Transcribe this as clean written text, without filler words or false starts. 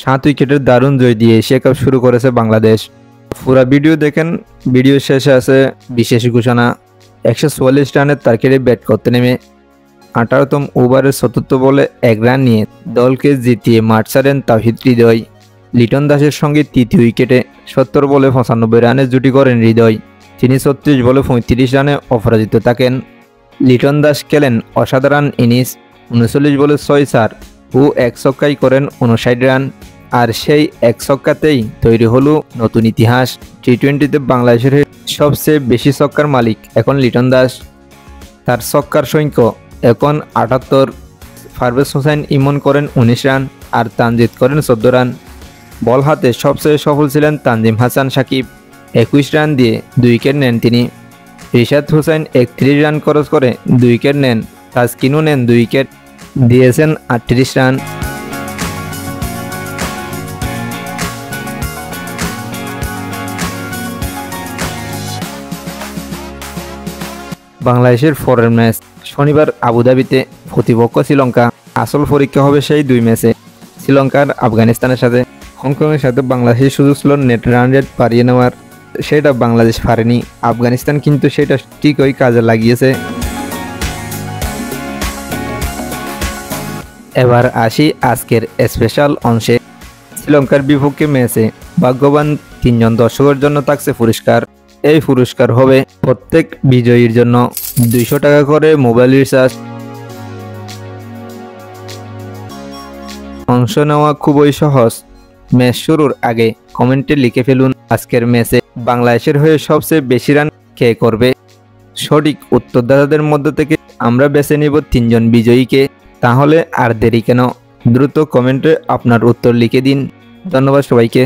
7 উইকেটের দারুণ জয় দিয়ে এশিয়া কাপ শুরু করেছে বাংলাদেশ। পুরা ভিডিও দেখেন। ভিডিও শেষে আছে বিশেষ ঘোষণা। 144 রানের টার্গেটে ব্যাট করতে নেমে 18তম ওভারের চতুর্থ বলে 1 রান নিয়ে দলকে জিতিয়ে মাঠ ছাড়েন তাওহিদ হৃদয়। লিটন দাসের সঙ্গে তৃতীয় উইকেটে 70 বলে 95 রানের জুটি করেন হৃদয়। তিনি 36 বলে 35 রানে অপরাজিত থাকেন। লিটন দাস খেলেন অসাধারণ ইনিংস। 39 বলে 6 ও 1 ছক্কায় করেন 59 রান। আর সেই 1 ছক্কাতেই তৈরি হলো নতুন ইতিহাস। টি-20তে বাংলাদেশের সবচেয়ে বেশি ছক্কার মালিক এখন লিটন দাস। তার ছক্কার সংখ্যা এখন 78। পারভেজ হোসেন ইমন করেন 19 রান আর তানজিদ করেন 14 রান। বল হাতে সবচেয়ে সফল ছিলেন তানজিম হাসান সাকিব। 21 রান দিয়ে 2 উইকেট নেন তিনি। রিশাদ হোসেন 31 রান খরচ করে 2 উইকেট নেন। তাসকিনও নেন 2 উইকেট, দিয়েছেন 38 রান। বাংলাদেশের পরের ম্যাচ শনিবার আবুধাবিতে, প্রতিপক্ষ শ্রীলঙ্কা। আসল পরীক্ষা হবে সেই 2 ম্যাচে, শ্রীলঙ্কার আফগানিস্তানের সাথে। হংকংয়ের সাথে বাংলাদেশের সুযোগ ছিল নেট রান রেট পারিয়ে নেওয়ার, সেটা বাংলাদেশ পারেনি। আফগানিস্তান কিন্তু সেটা ঠিকই কাজে লাগিয়েছে। এবার আসি আজকের স্পেশাল অংশে। শ্রীলঙ্কার বিপক্ষে ম্যাচে ভাগ্যবান 3 জন দর্শকের জন্য থাকছে পুরস্কার। এই পুরস্কার হবে প্রত্যেক বিজয়ীর জন্য 200 টাকা করে মোবাইল রিচার্জ। অংশ নেওয়া খুবই সহজ। ম্যাচ শুরুর আগে কমেন্টে লিখে ফেলুন আজকের ম্যাচে বাংলাদেশের হয়ে সবচেয়ে বেশি রান কে করবে। সঠিক উত্তরদাতাদের মধ্য থেকে আমরা বেছে নিব 3 জন বিজয়ীকে। তাহলে আর দেরি কেন, দ্রুত কমেন্টে আপনার উত্তর লিখে দিন। ধন্যবাদ সবাইকে।